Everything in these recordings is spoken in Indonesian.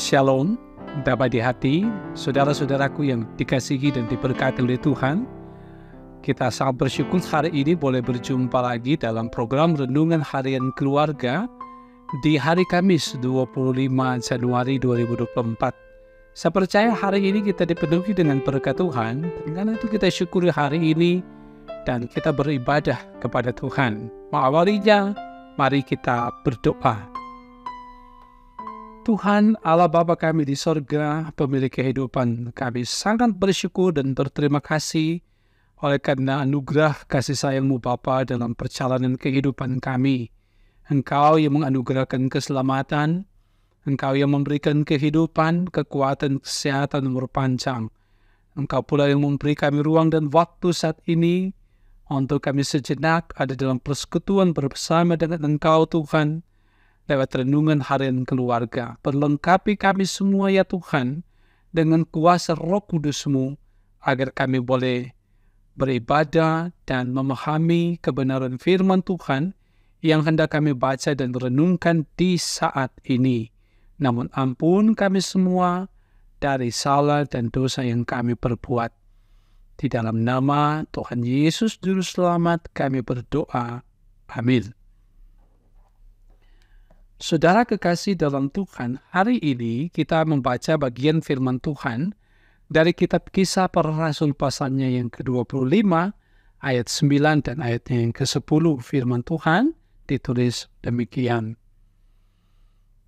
Shalom, damai di hati, saudara-saudaraku yang dikasihi dan diberkati oleh Tuhan. Kita sangat bersyukur hari ini boleh berjumpa lagi dalam program Renungan Harian Keluarga di hari Kamis 25 Januari 2024. Saya percaya hari ini kita dipenuhi dengan berkat Tuhan, dengan itu kita syukuri hari ini dan kita beribadah kepada Tuhan. Mengawalinya, mari kita berdoa. Tuhan Allah Bapa kami di sorga, pemilik kehidupan, kami sangat bersyukur dan berterima kasih oleh karena anugerah kasih sayang-Mu Bapa dalam perjalanan kehidupan kami. Engkau yang menganugerahkan keselamatan, Engkau yang memberikan kehidupan, kekuatan, kesehatan, umur panjang. Engkau pula yang memberi kami ruang dan waktu saat ini untuk kami sejenak ada dalam persekutuan bersama dengan Engkau Tuhan, lewat renungan harian keluarga. Perlengkapi kami semua ya Tuhan, dengan kuasa Roh Kudus-Mu, agar kami boleh beribadah dan memahami kebenaran firman Tuhan yang hendak kami baca dan renungkan di saat ini. Namun ampun kami semua dari salah dan dosa yang kami perbuat. Di dalam nama Tuhan Yesus Juru Selamat kami berdoa. Amin. Saudara kekasih dalam Tuhan, hari ini kita membaca bagian firman Tuhan dari kitab Kisah Para Rasul pasalnya yang ke-25, ayat 9 dan ayatnya yang ke-10. Firman Tuhan ditulis demikian.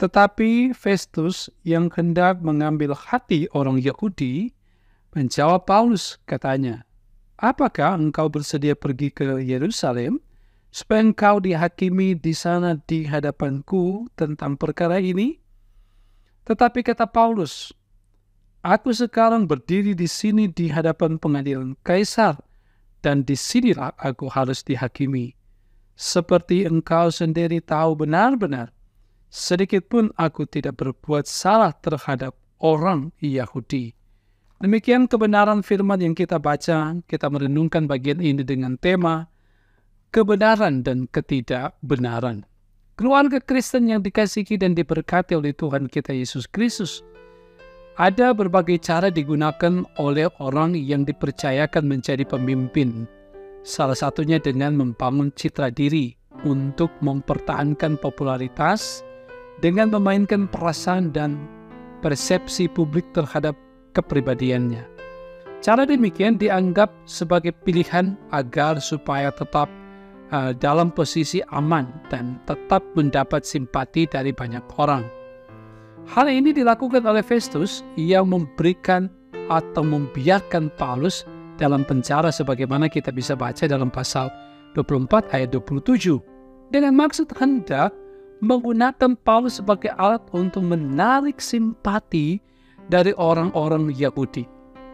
Tetapi Festus yang hendak mengambil hati orang Yahudi, menjawab Paulus, katanya, "Apakah engkau bersedia pergi ke Yerusalem, supaya engkau dihakimi di sana di hadapanku tentang perkara ini?" Tetapi kata Paulus, "Aku sekarang berdiri di sini di hadapan pengadilan Kaisar, dan di sinilah aku harus dihakimi. Seperti engkau sendiri tahu benar-benar, sedikit pun aku tidak berbuat salah terhadap orang Yahudi." Demikian kebenaran firman yang kita baca. Kita merenungkan bagian ini dengan tema kebenaran dan ketidakbenaran. Keluarga Kristen yang dikasihi dan diberkati oleh Tuhan kita Yesus Kristus, ada berbagai cara digunakan oleh orang yang dipercayakan menjadi pemimpin. Salah satunya dengan membangun citra diri untuk mempertahankan popularitas dengan memainkan perasaan dan persepsi publik terhadap kepribadiannya. Cara demikian dianggap sebagai pilihan agar supaya tetap dalam posisi aman dan tetap mendapat simpati dari banyak orang. Hal ini dilakukan oleh Festus yang memberikan atau membiarkan Paulus dalam penjara sebagaimana kita bisa baca dalam pasal 24 ayat 27 dengan maksud hendak menggunakan Paulus sebagai alat untuk menarik simpati dari orang-orang Yahudi.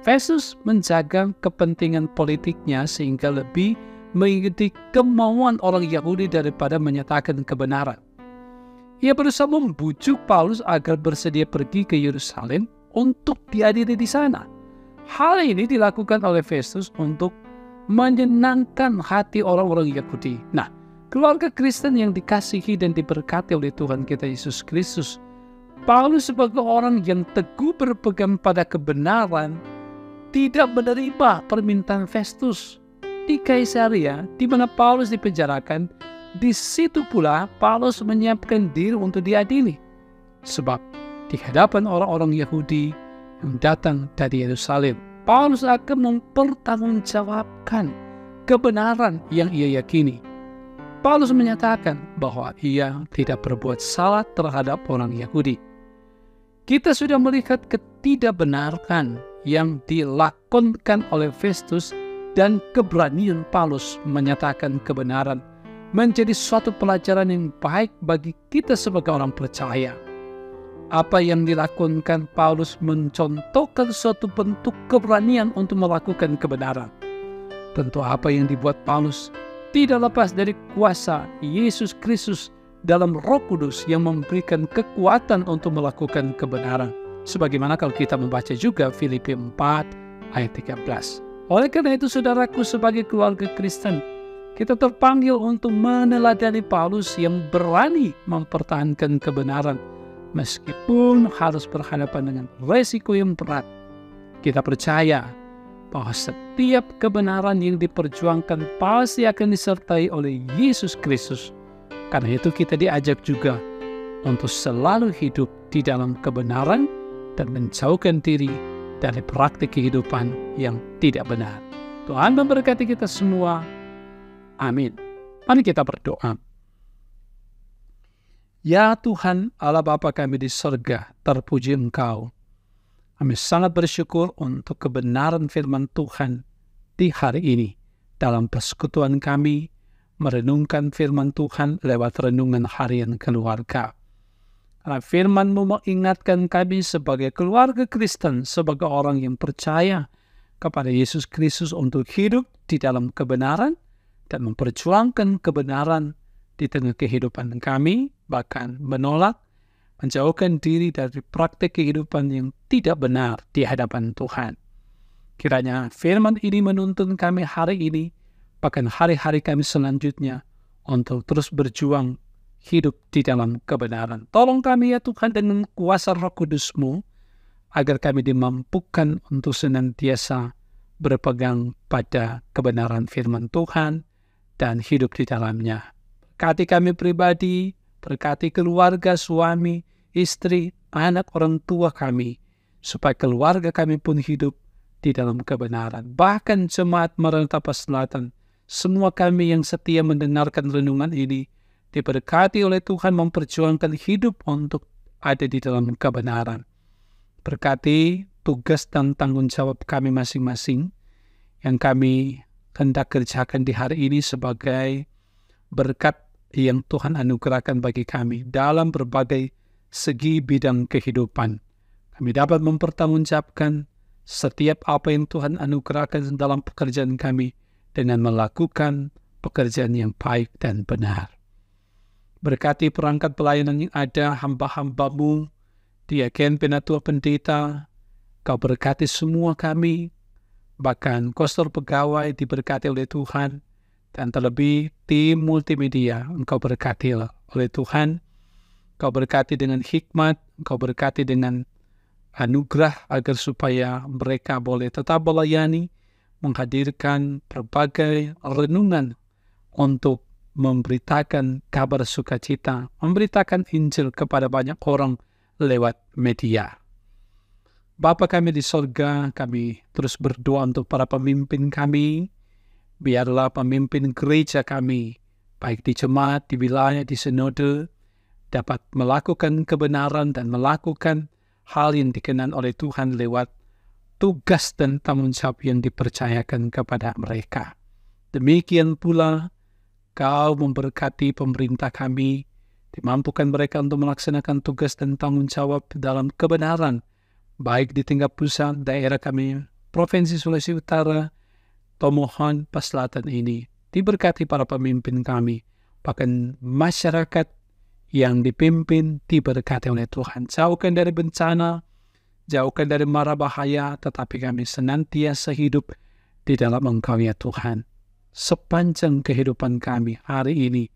Festus menjaga kepentingan politiknya sehingga lebih mengikuti kemauan orang Yahudi daripada menyatakan kebenaran. Ia berusaha membujuk Paulus agar bersedia pergi ke Yerusalem untuk diadili di sana. Hal ini dilakukan oleh Festus untuk menyenangkan hati orang-orang Yahudi. Nah, keluarga Kristen yang dikasihi dan diberkati oleh Tuhan kita Yesus Kristus, Paulus sebagai orang yang teguh berpegang pada kebenaran tidak menerima permintaan Festus. Di Kaisaria, di mana Paulus dipenjarakan, di situ pula Paulus menyiapkan diri untuk diadili. Sebab di hadapan orang-orang Yahudi yang datang dari Yerusalem, Paulus akan mempertanggungjawabkan kebenaran yang ia yakini. Paulus menyatakan bahwa ia tidak berbuat salah terhadap orang Yahudi. Kita sudah melihat ketidakbenaran yang dilakonkan oleh Festus dan keberanian Paulus menyatakan kebenaran menjadi suatu pelajaran yang baik bagi kita sebagai orang percaya. Apa yang dilakukan Paulus mencontohkan suatu bentuk keberanian untuk melakukan kebenaran. Tentu apa yang dibuat Paulus tidak lepas dari kuasa Yesus Kristus dalam Roh Kudus yang memberikan kekuatan untuk melakukan kebenaran. Sebagaimana kalau kita membaca juga Filipi 4 ayat 13. Oleh karena itu, saudaraku, sebagai keluarga Kristen, kita terpanggil untuk meneladani Paulus yang berani mempertahankan kebenaran Meskipun harus berhadapan dengan resiko yang berat, kita percaya bahwa setiap kebenaran yang diperjuangkan pasti akan disertai oleh Yesus Kristus. Karena itu kita diajak juga untuk selalu hidup di dalam kebenaran dan menjauhkan diri dari praktik kehidupan yang tidak benar. Tuhan memberkati kita semua. Amin. Mari kita berdoa. Ya Tuhan, Allah Bapa kami di sorga, terpuji Engkau. Kami sangat bersyukur untuk kebenaran firman Tuhan di hari ini. Dalam persekutuan kami, merenungkan firman Tuhan lewat renungan harian keluarga. Karena firman-Mu mengingatkan kami sebagai keluarga Kristen, sebagai orang yang percaya kepada Yesus Kristus untuk hidup di dalam kebenaran dan memperjuangkan kebenaran di tengah kehidupan kami, bahkan menolak, menjauhkan diri dari praktik kehidupan yang tidak benar di hadapan Tuhan. Kiranya firman ini menuntun kami hari ini, bahkan hari-hari kami selanjutnya, untuk terus berjuang hidup di dalam kebenaran. Tolong kami ya Tuhan dengan kuasa Roh Kudus-Mu, agar kami dimampukan untuk senantiasa berpegang pada kebenaran firman Tuhan dan hidup di dalamnya. Berkati kami pribadi, berkati keluarga, suami, istri, anak, orang tua kami, supaya keluarga kami pun hidup di dalam kebenaran. Bahkan jemaat Maranatha Selatan, semua kami yang setia mendengarkan renungan ini, diberkati oleh Tuhan memperjuangkan hidup untuk ada di dalam kebenaran. Berkati tugas dan tanggung jawab kami masing-masing yang kami hendak kerjakan di hari ini sebagai berkat yang Tuhan anugerahkan bagi kami dalam berbagai segi bidang kehidupan. Kami dapat mempertanggungjawabkan setiap apa yang Tuhan anugerahkan dalam pekerjaan kami dengan melakukan pekerjaan yang baik dan benar. Berkati perangkat pelayanan yang ada, hamba-hamba-Mu, diaken, penatua, pendeta, Kau berkati semua kami, bahkan kostor pegawai diberkati oleh Tuhan, dan terlebih tim multimedia Engkau berkati oleh Tuhan. Engkau berkati dengan hikmat, Engkau berkati dengan anugerah agar supaya mereka boleh tetap melayani, menghadirkan berbagai renungan untuk memberitakan kabar sukacita, memberitakan Injil kepada banyak orang lewat media. Bapa kami di sorga, kami terus berdoa untuk para pemimpin kami. Biarlah pemimpin gereja kami, baik di jemaat, di wilayah, di sinode, dapat melakukan kebenaran dan melakukan hal yang dikenan oleh Tuhan lewat tugas dan tanggung jawab yang dipercayakan kepada mereka. Demikian pula, Kau memberkati pemerintah kami, dimampukan mereka untuk melaksanakan tugas dan tanggung jawab dalam kebenaran, baik di tingkat pusat, daerah kami, Provinsi Sulawesi Utara, Tomohon, Selatan ini, diberkati para pemimpin kami, bahkan masyarakat yang dipimpin diberkati oleh Tuhan. Jauhkan dari bencana, jauhkan dari mara bahaya, tetapi kami senantiasa hidup di dalam Engkau ya Tuhan. Sepanjang kehidupan kami hari ini,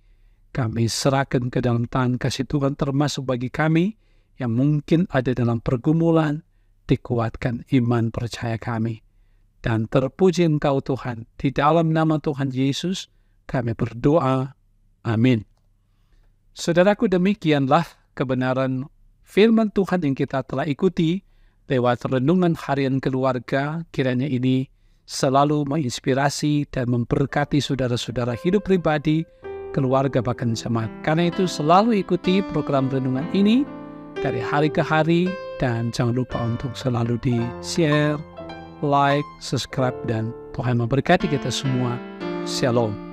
kami serahkan ke dalam tangan kasih Tuhan, termasuk bagi kami yang mungkin ada dalam pergumulan, dikuatkan iman percaya kami. Dan terpuji Engkau Tuhan, di dalam nama Tuhan Yesus kami berdoa. Amin. Saudaraku, demikianlah kebenaran firman Tuhan yang kita telah ikuti lewat renungan harian keluarga. Kiranya ini selalu menginspirasi dan memberkati saudara-saudara hidup pribadi, keluarga, bahkan jemaat. Karena itu selalu ikuti program renungan ini dari hari ke hari, dan jangan lupa untuk selalu di-share, like, subscribe, dan Tuhan memberkati kita semua. Shalom.